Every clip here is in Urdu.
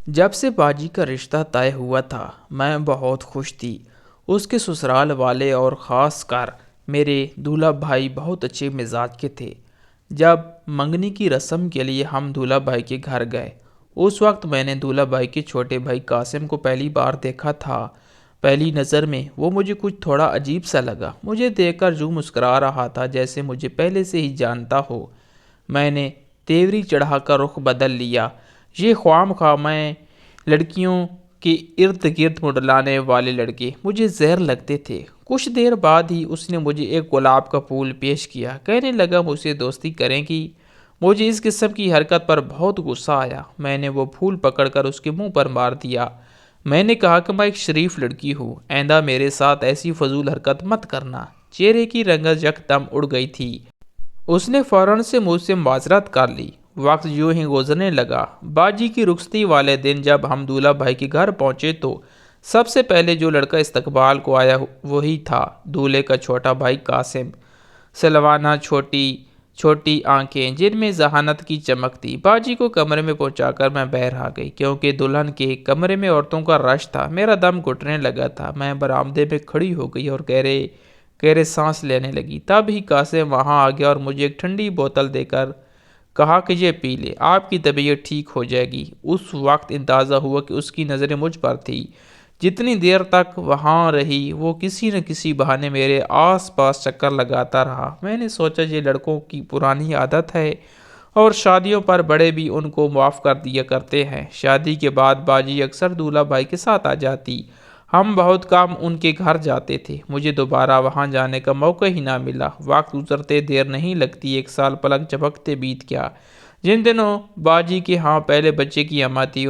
جب سے باجی کا رشتہ طے ہوا تھا میں بہت خوش تھی۔ اس کے سسرال والے اور خاص کر میرے دولہا بھائی بہت اچھے مزاج کے تھے۔ جب منگنی کی رسم کے لیے ہم دولہا بھائی کے گھر گئے، اس وقت میں نے دولہا بھائی کے چھوٹے بھائی قاسم کو پہلی بار دیکھا تھا۔ پہلی نظر میں وہ مجھے کچھ تھوڑا عجیب سا لگا۔ مجھے دیکھ کر یوں مسکرا رہا تھا جیسے مجھے پہلے سے ہی جانتا ہو۔ میں نے تیوری چڑھا کر رخ بدل لیا۔ یہ خواہ خواہ میں لڑکیوں کے ارد گرد منڈلانے والے لڑکے مجھے زہر لگتے تھے۔ کچھ دیر بعد ہی اس نے مجھے ایک گلاب کا پھول پیش کیا، کہنے لگا مجھ سے دوستی کریں گی۔ مجھے اس قسم کی حرکت پر بہت غصہ آیا۔ میں نے وہ پھول پکڑ کر اس کے منہ پر مار دیا۔ میں نے کہا کہ میں ایک شریف لڑکی ہوں، آئندہ میرے ساتھ ایسی فضول حرکت مت کرنا۔ چہرے کی رنگت یکدم اڑ گئی تھی۔ اس نے فوراً سے مجھ سے معذرت کر لی۔ وقت یوں ہی گزرنے لگا۔ باجی کی رخصتی والے دن جب ہم دولہا بھائی کے گھر پہنچے تو سب سے پہلے جو لڑکا استقبال کو آیا وہی تھا دولہے کا چھوٹا بھائی قاسم۔ سلوانہ چھوٹی چھوٹی آنکھیں جن میں ذہانت کی چمک تھی۔ باجی کو کمرے میں پہنچا کر میں بہر آ گئی، کیونکہ دلہن کے کمرے میں عورتوں کا رش تھا۔ میرا دم گھٹنے لگا تھا۔ میں برآمدے میں کھڑی ہو گئی اور گہرے سانس لینے لگی۔ تب ہی قاسم وہاں آ گیا اور مجھے ایک ٹھنڈی بوتل دے کر کہا کہ یہ پی لے، آپ کی طبیعت ٹھیک ہو جائے گی۔ اس وقت اندازہ ہوا کہ اس کی نظریں مجھ پر تھی۔ جتنی دیر تک وہاں رہی وہ کسی نہ کسی بہانے میرے آس پاس چکر لگاتا رہا۔ میں نے سوچا یہ لڑکوں کی پرانی عادت ہے اور شادیوں پر بڑے بھی ان کو معاف کر دیا کرتے ہیں۔ شادی کے بعد باجی اکثر دولہا بھائی کے ساتھ آ جاتی۔ ہم بہت کم ان کے گھر جاتے تھے۔ مجھے دوبارہ وہاں جانے کا موقع ہی نہ ملا۔ وقت گزرتے دیر نہیں لگتی، 1 سال پلک جھپکتے بیت گیا۔ جن دنوں باجی کے ہاں پہلے بچے کی اماں تھی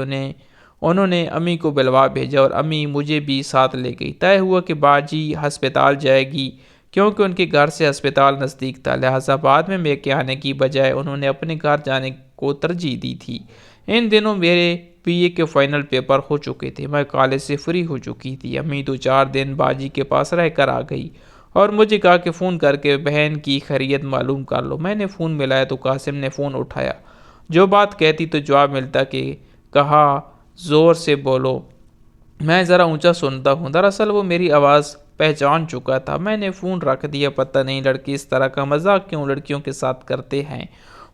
انہوں نے امی کو بلوا بھیجا اور امی مجھے بھی ساتھ لے گئی۔ طے ہوا کہ باجی ہسپتال جائے گی، کیونکہ ان کے گھر سے ہسپتال نزدیک تھا، لہٰذا بعد میں میکے آنے کی بجائے انہوں نے اپنے گھر جانے کو ترجیح دی تھی۔ ان دنوں میرے بی اے کے فائنل پیپر ہو چکے تھے، میں کالج سے فری ہو چکی تھی۔ امی 2-4 دن باجی کے پاس رہ کر آ گئی اور مجھے کہا کہ فون کر کے بہن کی خیریت معلوم کر لو۔ میں نے فون ملایا تو قاسم نے فون اٹھایا۔ جو بات کہتی تو جواب ملتا کہ کہا زور سے بولو، میں ذرا اونچا سنتا ہوں۔ دراصل وہ میری آواز پہچان چکا تھا۔ میں نے فون رکھ دیا۔ پتہ نہیں لڑکے اس طرح کا مذاق کیوں لڑکیوں کے ساتھ کرتے ہیں۔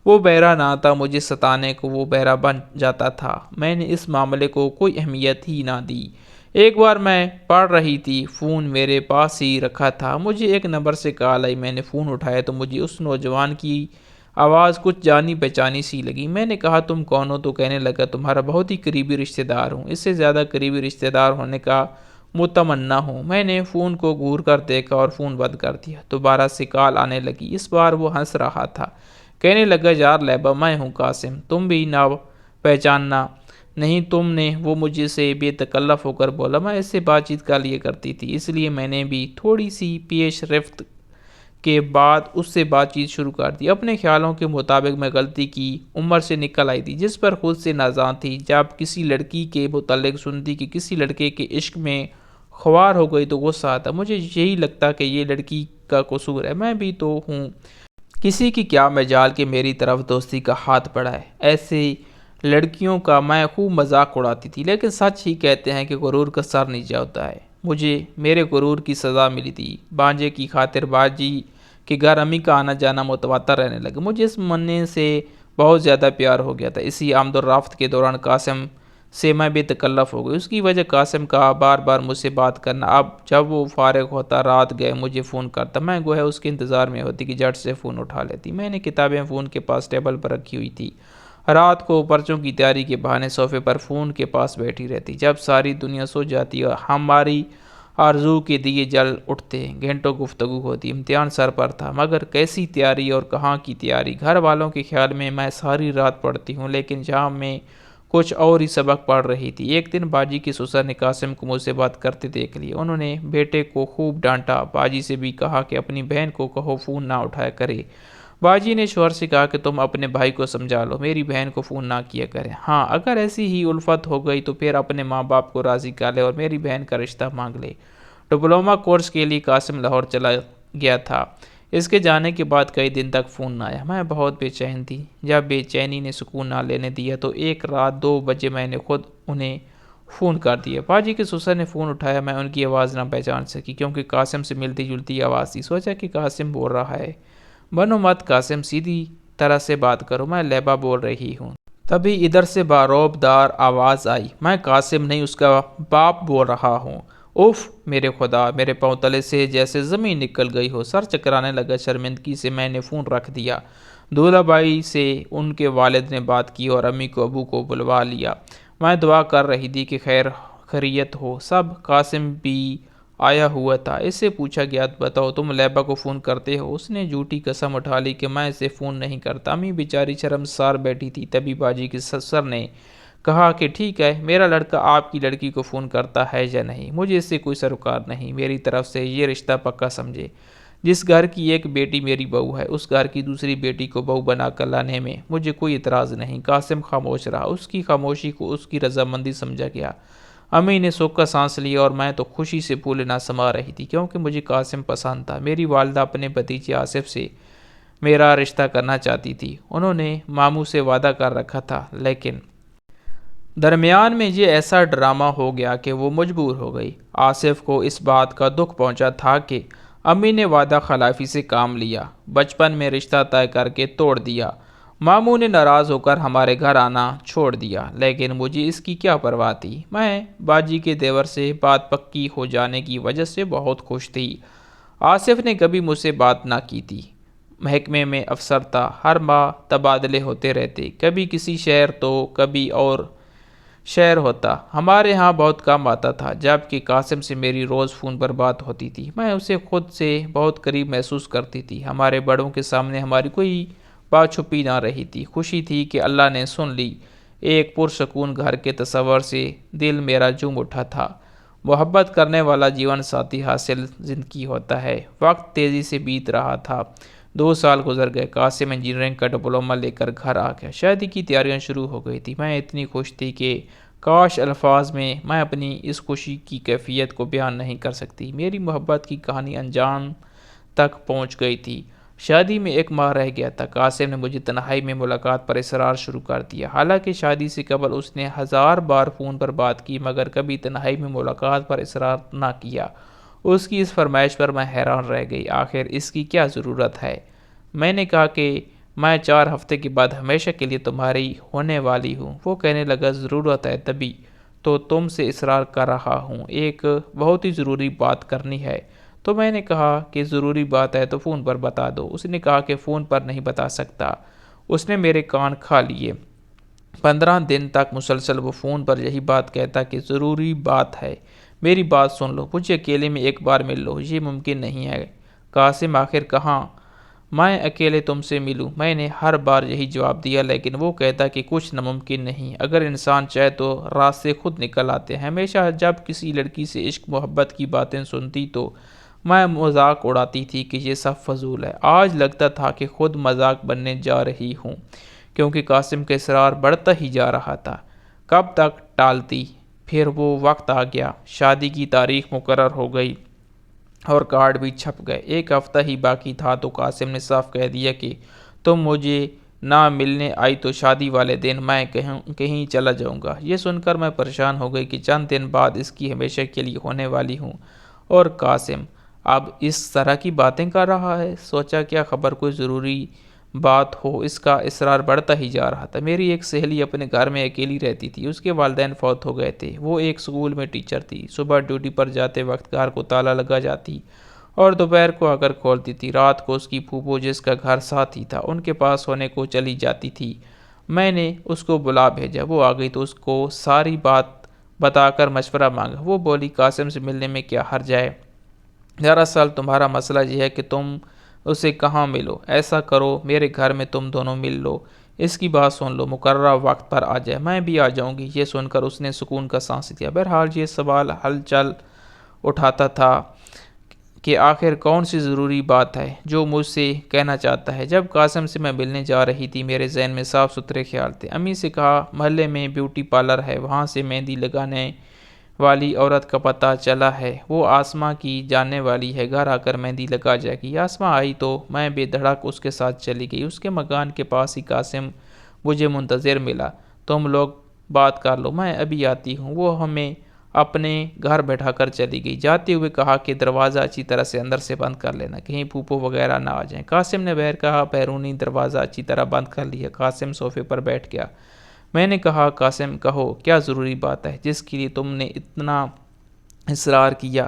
وہ بہرا نہ تھا، مجھے ستانے کو وہ بہرا بن جاتا تھا۔ میں نے اس معاملے کو کوئی اہمیت ہی نہ دی۔ ایک بار میں پڑھ رہی تھی، فون میرے پاس ہی رکھا تھا، مجھے ایک نمبر سے کال آئی۔ میں نے فون اٹھایا تو مجھے اس نوجوان کی آواز کچھ جانی پہچانی سی لگی۔ میں نے کہا تم کون ہو؟ تو کہنے لگا تمہارا بہت ہی قریبی رشتہ دار ہوں، اس سے زیادہ قریبی رشتہ دار ہونے کا متمنا ہوں۔ میں نے فون کو گھور کر دیکھا اور فون بند کر دیا۔ دوبارہ سے کال آنے لگی۔ اس بار وہ ہنس رہا تھا، کہنے لگا یار لیبا، میں ہوں قاسم، تم بھی نہ پہچاننا نہیں تم نے؟ وہ مجھے سے بے تکلف ہو کر بولا۔ میں اس سے بات چیت کر لیا کرتی تھی، اس لیے میں نے بھی تھوڑی سی پیش رفت کے بعد اس سے بات چیت شروع کر دی۔ اپنے خیالوں کے مطابق میں غلطی کی عمر سے نکل آئی تھی، جس پر خود سے نازاں تھی۔ جب کسی لڑکی کے متعلق سنتی کہ کسی لڑکے کے عشق میں خوار ہو گئی تو غصہ آتا۔ مجھے یہی لگتا کہ یہ لڑکی کا قصور ہے، میں بھی تو ہوں کسی کی کیا مجال کہ میری طرف دوستی کا ہاتھ بڑھائے۔ ایسی لڑکیوں کا میں خوب مذاق اڑاتی تھی، لیکن سچ ہی کہتے ہیں کہ غرور کا سر نیچے ہوتا ہے۔ مجھے میرے غرور کی سزا ملی تھی۔ بانجے کی خاطر باجی کہ گھر امی کا آنا جانا متواتر رہنے لگا۔ مجھے اس منع سے بہت زیادہ پیار ہو گیا تھا۔ اسی آمد و رفت کے دوران قاسم سے میں بے تکلف ہو گئی۔ اس کی وجہ قاسم کا بار بار مجھ سے بات کرنا۔ اب جب وہ فارغ ہوتا، رات گئے مجھے فون کرتا، میں گویا اس کے انتظار میں ہوتی کہ جھٹ سے فون اٹھا لیتی۔ میں نے کتابیں فون کے پاس ٹیبل پر رکھی ہوئی تھی۔ رات کو پرچوں کی تیاری کے بہانے صوفے پر فون کے پاس بیٹھی رہتی۔ جب ساری دنیا سو جاتی اور ہماری آرزو کے دیے جل اٹھتے، گھنٹوں گفتگو ہوتی۔ امتحان سر پر تھا، مگر کیسی تیاری اور کہاں کی تیاری۔ گھر والوں کے خیال میں ساری رات پڑھتی ہوں، لیکن جہاں میں کچھ اور ہی سبق پڑھ رہی تھی۔ ایک دن باجی کے سسر نے قاسم کو مجھ سے بات کرتے دیکھ لیا۔ انہوں نے بیٹے کو خوب ڈانٹا۔ باجی سے بھی کہا کہ اپنی بہن کو کہو فون نہ اٹھایا کرے۔ باجی نے شوہر سے کہا کہ تم اپنے بھائی کو سمجھا لو، میری بہن کو فون نہ کیا کرے۔ ہاں، اگر ایسی ہی الفت ہو گئی تو پھر اپنے ماں باپ کو راضی کر لے اور میری بہن کا رشتہ مانگ لے۔ ڈپلومہ کورس کے لیے قاسم لاہور چلا گیا تھا۔ اس کے جانے کے بعد کئی دن تک فون نہ آیا۔ میں بہت بے چین تھی۔ جب بے چینی نے سکون نہ لینے دیا تو ایک رات 2 بجے میں نے خود انہیں فون کر دیا۔ باجی کے سسر نے فون اٹھایا۔ میں ان کی آواز نہ پہچان سکی کیونکہ قاسم سے ملتی جلتی آواز تھی۔ سوچا کہ قاسم بول رہا ہے۔ بنو مت قاسم، سیدھی طرح سے بات کرو، میں لیبا بول رہی ہوں۔ تبھی ادھر سے باروب دار آواز آئی، میں قاسم نہیں، اس کا باپ بول رہا ہوں۔ اوف میرے خدا، میرے پاؤں تلے سے جیسے زمین نکل گئی ہو، سر چکرانے لگا۔ شرمندگی سے میں نے فون رکھ دیا۔ دولہا بھائی سے ان کے والد نے بات کی اور امی کو ابو کو بلوا لیا۔ میں دعا کر رہی تھی کہ خیر خیریت ہو سب۔ قاسم بھی آیا ہوا تھا۔ اس سے پوچھا گیا، بتاؤ تم لیبا کو فون کرتے ہو؟ اس نے جھوٹی قسم اٹھا لی کہ میں اسے فون نہیں کرتا۔ امی بیچاری شرمسار بیٹھی تھی۔ تبھی باجی کے سسر نے کہا کہ ٹھیک ہے، میرا لڑکا آپ کی لڑکی کو فون کرتا ہے یا نہیں، مجھے اس سے کوئی سروکار نہیں، میری طرف سے یہ رشتہ پکا سمجھے۔ جس گھر کی ایک بیٹی میری بہو ہے، اس گھر کی دوسری بیٹی کو بہو بنا کر لانے میں مجھے کوئی اعتراض نہیں۔ قاسم خاموش رہا۔ اس کی خاموشی کو اس کی رضامندی سمجھا گیا۔ امی نے سوکھ کا سانس لیا اور میں تو خوشی سے پھولے نہ سما رہی تھی کیونکہ مجھے قاسم پسند تھا۔ میری والدہ اپنے بھتیجے آصف سے میرا رشتہ کرنا چاہتی تھی۔ انہوں نے ماموں سے وعدہ کر رکھا تھا، لیکن درمیان میں یہ ایسا ڈرامہ ہو گیا کہ وہ مجبور ہو گئی۔ آصف کو اس بات کا دکھ پہنچا تھا کہ امی نے وعدہ خلافی سے کام لیا، بچپن میں رشتہ طے کر کے توڑ دیا۔ ماموں نے ناراض ہو کر ہمارے گھر آنا چھوڑ دیا، لیکن مجھے اس کی کیا پرواہ تھی۔ میں باجی کے دیور سے بات پکی ہو جانے کی وجہ سے بہت خوش تھی۔ آصف نے کبھی مجھ سے بات نہ کی تھی۔ محکمے میں افسر تھا، ہر ماہ تبادلے ہوتے رہتے، کبھی کسی شہر تو کبھی اور شہر ہوتا۔ ہمارے ہاں بہت کم آتا تھا، جبکہ قاسم سے میری روز فون پر بات ہوتی تھی۔ میں اسے خود سے بہت قریب محسوس کرتی تھی۔ ہمارے بڑوں کے سامنے ہماری کوئی بات چھپی نہ رہی تھی۔ خوشی تھی کہ اللہ نے سن لی۔ ایک پرسکون گھر کے تصور سے دل میرا جھوم اٹھا تھا۔ محبت کرنے والا جیون ساتھی حاصل زندگی ہوتا ہے۔ وقت تیزی سے بیت رہا تھا۔ 2 سال گزر گئے۔ قاسم انجینئرنگ کا ڈپلومہ لے کر گھر آ گیا۔ شادی کی تیاریاں شروع ہو گئی تھی۔ میں اتنی خوش تھی کہ کاش الفاظ میں اپنی اس خوشی کی کیفیت کو بیان نہیں کر سکتی۔ میری محبت کی کہانی انجام تک پہنچ گئی تھی۔ شادی میں 1 ماہ رہ گیا تھا۔ قاسم نے مجھے تنہائی میں ملاقات پر اصرار شروع کر دیا۔ حالانکہ شادی سے قبل اس نے 1000 بار فون پر بات کی، مگر کبھی تنہائی میں ملاقات پر اصرار نہ کیا۔ اس کی اس فرمائش پر میں حیران رہ گئی۔ آخر اس کی کیا ضرورت ہے؟ میں نے کہا کہ میں 4 ہفتے کے بعد ہمیشہ کے لیے تمہاری ہونے والی ہوں۔ وہ کہنے لگا، ضرورت ہے تبھی تو تم سے اصرار کر رہا ہوں، ایک بہت ہی ضروری بات کرنی ہے۔ تو میں نے کہا کہ ضروری بات ہے تو فون پر بتا دو۔ اس نے کہا کہ فون پر نہیں بتا سکتا۔ اس نے میرے کان کھا لیے۔ 15 دن تک مسلسل وہ فون پر یہی بات کہتا کہ ضروری بات ہے، میری بات سن لو، مجھے اکیلے میں 1 بار مل لو۔ یہ ممکن نہیں ہے قاسم، آخر کہاں میں اکیلے تم سے ملوں؟ میں نے ہر بار یہی جواب دیا، لیکن وہ کہتا کہ کچھ ناممکن نہیں، اگر انسان چاہے تو راستے خود نکل آتے ہیں۔ ہمیشہ جب کسی لڑکی سے عشق محبت کی باتیں سنتی تو میں مذاق اڑاتی تھی کہ یہ سب فضول ہے۔ آج لگتا تھا کہ خود مذاق بننے جا رہی ہوں، کیونکہ قاسم کا اصرار بڑھتا ہی جا رہا تھا۔ کب تک ٹالتی؟ پھر وہ وقت آ گیا۔ شادی کی تاریخ مقرر ہو گئی اور کارڈ بھی چھپ گئے۔ 1 ہفتہ ہی باقی تھا تو قاسم نے صاف کہہ دیا کہ تم مجھے نہ ملنے آئی تو شادی والے دن میں کہیں چلا جاؤں گا۔ یہ سن کر میں پریشان ہو گئی کہ چند دن بعد اس کی ہمیشہ کے لیے ہونے والی ہوں، اور قاسم اب اس طرح کی باتیں کر رہا ہے۔ سوچا کیا خبر کوئی ضروری بات ہو۔ اس کا اصرار بڑھتا ہی جا رہا تھا۔ میری ایک سہیلی اپنے گھر میں اکیلی رہتی تھی۔ اس کے والدین فوت ہو گئے تھے۔ وہ ایک اسکول میں ٹیچر تھی۔ صبح ڈیوٹی پر جاتے وقت گھر کو تالا لگا جاتی اور دوپہر کو آ کر کھولتی تھی۔ رات کو اس کی پھوپھو، جس کا گھر ساتھ ہی تھا، ان کے پاس سونے کو چلی جاتی تھی۔ میں نے اس کو بلا بھیجا۔ وہ آ گئی تو اس کو ساری بات بتا کر مشورہ مانگا۔ وہ بولی، قاسم سے ملنے میں کیا حرج ہے؟ دراصل تمہارا مسئلہ یہ ہے کہ تم اسے کہاں ملو۔ ایسا کرو میرے گھر میں تم دونوں مل لو، اس کی بات سن لو، مقررہ وقت پر آ جائے، میں بھی آ جاؤں گی۔ یہ سن کر اس نے سکون کا سانس لیا۔ بہرحال یہ سوال ہلچل اٹھاتا تھا کہ آخر کون سی ضروری بات ہے جو مجھ سے کہنا چاہتا ہے۔ جب قاسم سے میں ملنے جا رہی تھی، میرے ذہن میں صاف ستھرے خیال تھے۔ امی سے کہا محلے میں بیوٹی پارلر ہے، وہاں سے مہندی لگانے والی عورت کا پتہ چلا ہے، وہ آسماں کی جاننے والی ہے، گھر آ کر مہندی لگا جائے گی۔ آسماں آئی تو میں بے دھڑک اس کے ساتھ چلی گئی۔ اس کے مکان کے پاس ہی قاسم مجھے منتظر ملا۔ تم لوگ بات کر لو، میں ابھی آتی ہوں۔ وہ ہمیں اپنے گھر بیٹھا کر چلی گئی، جاتے ہوئے کہا کہ دروازہ اچھی طرح سے اندر سے بند کر لینا، کہیں پھوپھو وغیرہ نہ آ جائیں۔ قاسم نے بغیر کہا بیرونی دروازہ اچھی طرح بند کر لیا۔ قاسم صوفے پر بیٹھ گیا۔ میں نے کہا، قاسم کہو کیا ضروری بات ہے جس کے لیے تم نے اتنا اصرار کیا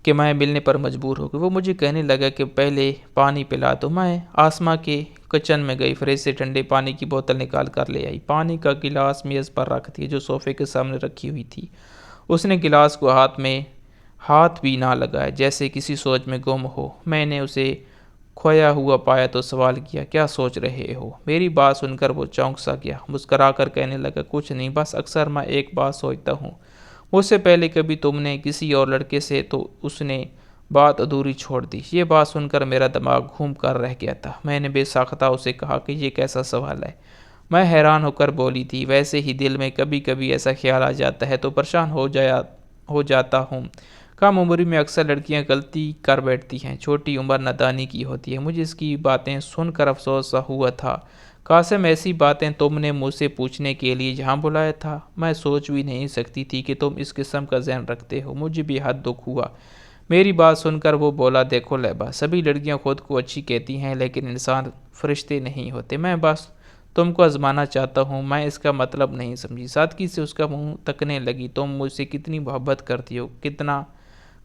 کہ میں ملنے پر مجبور ہو گئی؟ وہ مجھے کہنے لگا کہ پہلے پانی پلا دو۔ میں آسماں کے کچن میں گئی، فریج سے ٹھنڈے پانی کی بوتل نکال کر لے آئی، پانی کا گلاس میز پر رکھ دیا جو صوفے کے سامنے رکھی ہوئی تھی۔ اس نے گلاس کو ہاتھ بھی نہ لگایا، جیسے کسی سوچ میں گم ہو۔ میں نے اسے کھویا ہوا پایا تو سوال کیا، کیا سوچ رہے ہو؟ میری بات سن کر وہ چونک سا گیا، مسکرا کر کہنے لگا، کچھ نہیں، بس اکثر میں ایک بات سوچتا ہوں، مجھ سے پہلے کبھی تم نے کسی اور لڑکے سے تو اس نے بات ادھوری چھوڑ دی۔ یہ بات سن کر میرا دماغ گھوم کر رہ گیا تھا۔ میں نے بے ساختہ اسے کہا کہ یہ کیسا سوال ہے؟ میں حیران ہو کر بولی تھی، ویسے ہی دل میں کبھی کبھی ایسا خیال آ جاتا ہے تو پریشان ہو جاتا ہوں۔ کم عمری میں اکثر لڑکیاں غلطی کر بیٹھتی ہیں، چھوٹی عمر نادانی کی ہوتی ہے۔ مجھے اس کی باتیں سن کر افسوس سا ہوا تھا۔ قاسم، ایسی باتیں تم نے مجھ سے پوچھنے کے لیے یہاں بلایا تھا؟ میں سوچ بھی نہیں سکتی تھی کہ تم اس قسم کا ذہن رکھتے ہو۔ مجھے بے حد دکھ ہوا۔ میری بات سن کر وہ بولا، دیکھو لیبا، سبھی لڑکیاں خود کو اچھی کہتی ہیں لیکن انسان فرشتے نہیں ہوتے۔ میں بس تم کو آزمانا چاہتا ہوں۔ میں اس کا مطلب نہیں سمجھی۔ سادگی سے اس کا منہ تکنے لگی، تم مجھ سے کتنی محبت کرتی ہو، کتنا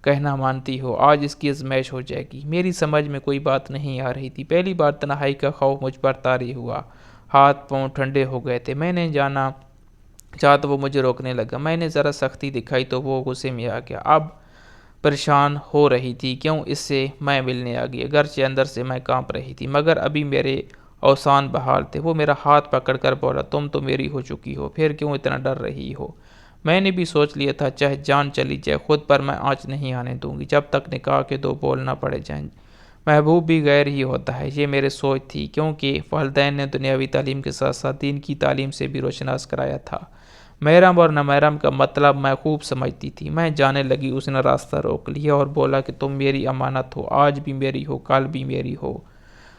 کہنا مانتی ہو، آج اس کی آزمائش ہو جائے گی۔ میری سمجھ میں کوئی بات نہیں آ رہی تھی۔ پہلی بار تنہائی کا خوف مجھ پر طاری ہوا، ہاتھ پاؤں ٹھنڈے ہو گئے تھے۔ میں نے جانا چاہا تو وہ مجھے روکنے لگا۔ میں نے ذرا سختی دکھائی تو وہ غصے میں آ گیا۔ اب پریشان ہو رہی تھی کیوں اس سے میں ملنے آ گئی، اگرچہ اندر سے میں کانپ رہی تھی مگر ابھی میرے اوسان بحال تھے۔ وہ میرا ہاتھ پکڑ کر بولا، تم تو میری ہو چکی ہو، پھر کیوں اتنا ڈر رہی ہو؟ میں نے بھی سوچ لیا تھا چاہے جان چلی جائے خود پر میں آنچ نہیں آنے دوں گی جب تک نکاح کے دو بول نہ پڑے جائیں۔ محبوب بھی غیر ہی ہوتا ہے، یہ میرے سوچ تھی، کیونکہ والدین نے دنیاوی تعلیم کے ساتھ ساتھ دین کی تعلیم سے بھی روشناس کرایا تھا۔ محرم اور نامحرم کا مطلب میں خوب سمجھتی تھی۔ میں جانے لگی، اس نے راستہ روک لیا اور بولا کہ تم میری امانت ہو، آج بھی میری ہو، کل بھی میری ہو،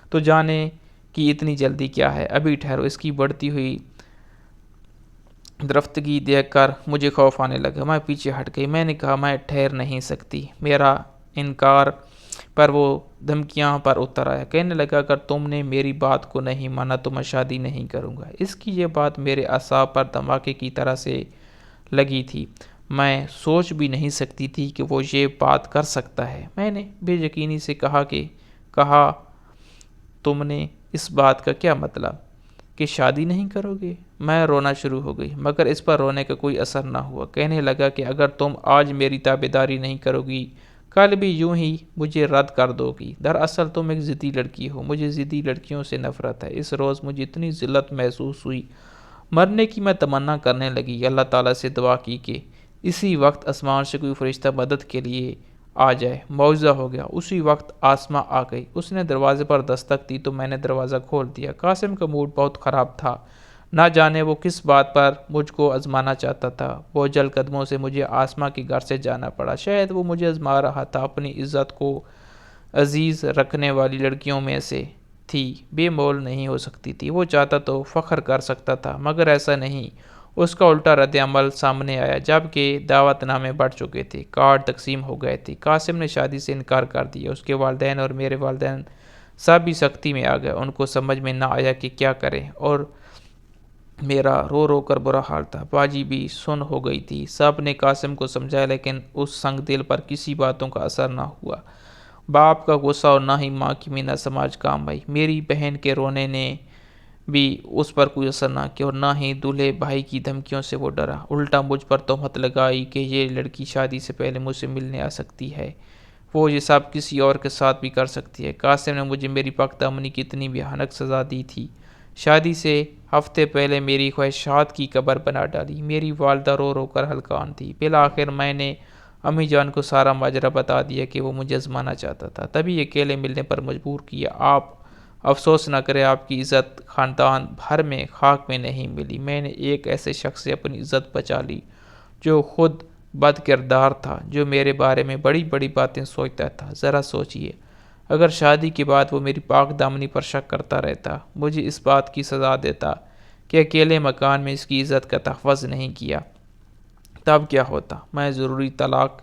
تو جانے کی اتنی جلدی کیا ہے؟ ابھی ٹھہرو۔ اس کی بڑھتی ہوئی درفتگی دیکھ کر مجھے خوف آنے لگا۔ میں پیچھے ہٹ گئی۔ میں نے کہا، میں ٹھہر نہیں سکتی۔ میرا انکار پر وہ دھمکیاں پر اتر آیا، کہنے لگا، اگر تم نے میری بات کو نہیں مانا تو میں شادی نہیں کروں گا۔ اس کی یہ بات میرے اعصاب پر دھماکے کی طرح سے لگی تھی۔ میں سوچ بھی نہیں سکتی تھی کہ وہ یہ بات کر سکتا ہے۔ میں نے بے یقینی سے کہا تم نے اس بات کا کیا مطلب؟ کہ شادی نہیں کرو گے؟ میں رونا شروع ہو گئی مگر اس پر رونے کا کوئی اثر نہ ہوا۔ کہنے لگا کہ اگر تم آج میری تابعداری نہیں کرو گی کل بھی یوں ہی مجھے رد کر دو گی۔ دراصل تم ایک ضدی لڑکی ہو، مجھے ضدی لڑکیوں سے نفرت ہے۔ اس روز مجھے اتنی ذلت محسوس ہوئی، مرنے کی میں تمنا کرنے لگی، اللہ تعالیٰ سے دعا کی کہ اسی وقت آسمان سے کوئی فرشتہ مدد کے لیے آ جائے۔ معجزہ ہو گیا، اسی وقت آسماں آ گئی۔ اس نے دروازے پر دستک دی تو میں نے دروازہ کھول دیا۔ قاسم کا موڈ بہت خراب تھا، نہ جانے وہ کس بات پر مجھ کو آزمانا چاہتا تھا۔ وہ جل قدموں سے مجھے آسماں کے گھر سے جانا پڑا۔ شاید وہ مجھے آزما رہا تھا، اپنی عزت کو عزیز رکھنے والی لڑکیوں میں سے تھی، بے مول نہیں ہو سکتی تھی۔ وہ چاہتا تو فخر کر سکتا تھا مگر ایسا نہیں۔ اس کا الٹا رد عمل سامنے آیا جبکہ دعوت نامے بڑھ چکے تھے، کارڈ تقسیم ہو گئے تھے۔ قاسم نے شادی سے انکار کر دیا۔ اس کے والدین اور میرے والدین سب بھی سختی میں آ گئے۔ ان کو سمجھ میں نہ آیا کہ کیا کریں اور میرا رو رو کر برا حال تھا۔ باجی بھی سن ہو گئی تھی۔ سب نے قاسم کو سمجھایا لیکن اس سنگ دل پر کسی باتوں کا اثر نہ ہوا۔ باپ کا غصہ اور نہ ہی ماں کی مینا سماج کام آئی۔ میری بہن کے رونے نے بھی اس پر کوئی اثر نہ کیا اور نہ ہی دولہے بھائی کی دھمکیوں سے وہ ڈرا۔ الٹا مجھ پر تہمت لگائی کہ یہ لڑکی شادی سے پہلے مجھ سے ملنے آ سکتی ہے، وہ یہ سب کسی اور کے ساتھ بھی کر سکتی ہے۔ قاسم نے مجھے میری پاک دامنی کی اتنی بھیانک سزا دی تھی، شادی سے ہفتے پہلے میری خواہشات کی قبر بنا ڈالی۔ میری والدہ رو رو کر ہلکان تھی۔ بالآخر میں نے امی جان کو سارا ماجرا بتا دیا کہ وہ مجھے آزمانا چاہتا تھا، تبھی اکیلے ملنے پر مجبور کیا۔ آپ افسوس نہ کریں، آپ کی عزت خاندان بھر میں خاک میں نہیں ملی۔ میں نے ایک ایسے شخص سے اپنی عزت بچا لی جو خود بد کردار تھا جو میرے بارے میں بڑی بڑی باتیں سوچتا تھا۔ ذرا سوچئے، اگر شادی کے بعد وہ میری پاک دامنی پر شک کرتا رہتا، مجھے اس بات کی سزا دیتا کہ اکیلے مکان میں اس کی عزت کا تحفظ نہیں کیا، تب کیا ہوتا؟ میں ضروری طلاق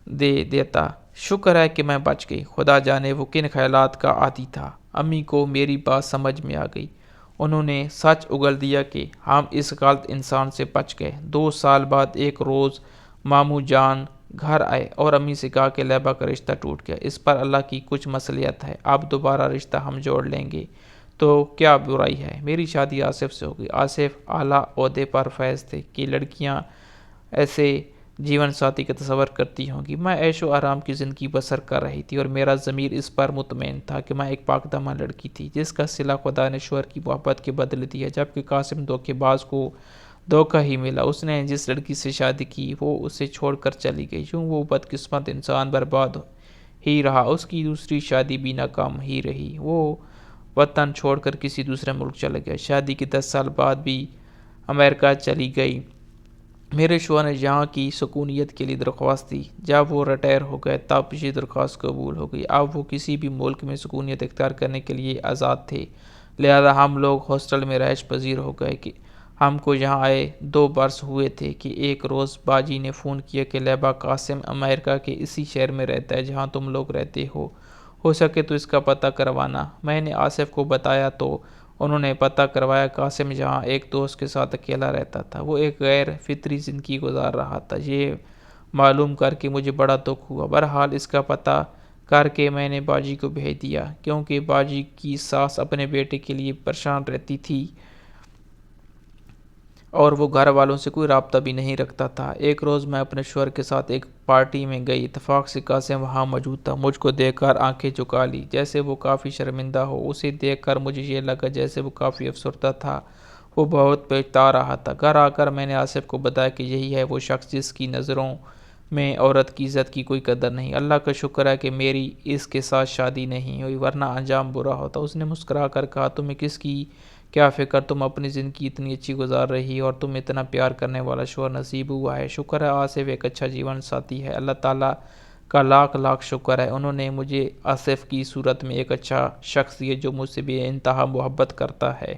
دے دیتا۔ شکر ہے کہ میں بچ گئی۔ خدا جانے وہ کن خیالات کا عادی تھا۔ امی کو میری بات سمجھ میں آ گئی۔ انہوں نے سچ اگل دیا کہ ہم اس غلط انسان سے بچ گئے۔ 2 سال بعد ایک روز ماموں جان گھر آئے اور امی سے کہا کہ لیبا کا رشتہ ٹوٹ گیا۔ اس پر اللہ کی کچھ مصلحت ہے، اب دوبارہ رشتہ ہم جوڑ لیں گے تو کیا برائی ہے۔ میری شادی آصف سے ہو گئی۔ آصف اعلیٰ عہدے پر فائز تھے کہ لڑکیاں ایسے جیون ساتھی کا تصور کرتی ہوں گی۔ میں عیش و آرام کی زندگی بسر کر رہی تھی اور میرا ضمیر اس پر مطمئن تھا کہ میں ایک پاک دامن لڑکی تھی جس کا صلہ خدا نے شوہر کی محبت کے بدلے دیا، جبکہ قاسم دھوکے باز کو دھوکہ ہی ملا۔ اس نے جس لڑکی سے شادی کی وہ اسے چھوڑ کر چلی گئی۔ یوں وہ بدقسمت انسان برباد ہی رہا، اس کی دوسری شادی بھی ناکام ہی رہی۔ وہ وطن چھوڑ کر کسی دوسرے ملک چلا گیا۔ شادی کے 10 سال بعد بھی امریکہ چلی گئی۔ میرے شوہر نے یہاں کی سکونیت کے لیے درخواست دی۔ جب وہ ریٹائر ہو گئے تب یہ درخواست قبول ہو گئی۔ اب وہ کسی بھی ملک میں سکونیت اختیار کرنے کے لیے آزاد تھے، لہذا ہم لوگ ہاسٹل میں رہائش پذیر ہو گئے۔ کہ ہم کو یہاں آئے 2 برس ہوئے تھے کہ ایک روز باجی نے فون کیا کہ لیبا قاسم امریکہ کے اسی شہر میں رہتا ہے جہاں تم لوگ رہتے ہو سکے تو اس کا پتہ کروانا۔ میں نے آصف کو بتایا تو انہوں نے پتہ کروایا۔ قاسم یہاں ایک دوست کے ساتھ اکیلا رہتا تھا، وہ ایک غیر فطری زندگی گزار رہا تھا۔ یہ معلوم کر کے مجھے بڑا دکھ ہوا۔ بہرحال اس کا پتہ کر کے میں نے باجی کو بھیج دیا، کیونکہ باجی کی ساس اپنے بیٹے کے لیے پریشان رہتی تھی اور وہ گھر والوں سے کوئی رابطہ بھی نہیں رکھتا تھا۔ ایک روز میں اپنے شوہر کے ساتھ ایک پارٹی میں گئی، اتفاق سے قاسم وہاں موجود تھا۔ مجھ کو دیکھ کر آنکھیں جھکا لی جیسے وہ کافی شرمندہ ہو۔ اسے دیکھ کر مجھے یہ لگا جیسے وہ کافی افسردہ تھا، وہ بہت پچھتا رہا تھا۔ گھر آ کر میں نے آصف کو بتایا کہ یہی ہے وہ شخص جس کی نظروں میں عورت کی عزت کی کوئی قدر نہیں۔ اللہ کا شکر ہے کہ میری اس کے ساتھ شادی نہیں ہوئی، ورنہ انجام برا ہوتا۔ اس نے مسکرا کر کہا، تمہیں کس کی کیا فکر، تم اپنی زندگی اتنی اچھی گزار رہی اور تم اتنا پیار کرنے والا شوہر نصیب ہوا ہے۔ شکر ہے آصف ایک اچھا جیون ساتھی ہے، اللہ تعالیٰ کا لاکھ لاکھ شکر ہے، انہوں نے مجھے آصف کی صورت میں ایک اچھا شخص دیا جو مجھ سے بے انتہا محبت کرتا ہے۔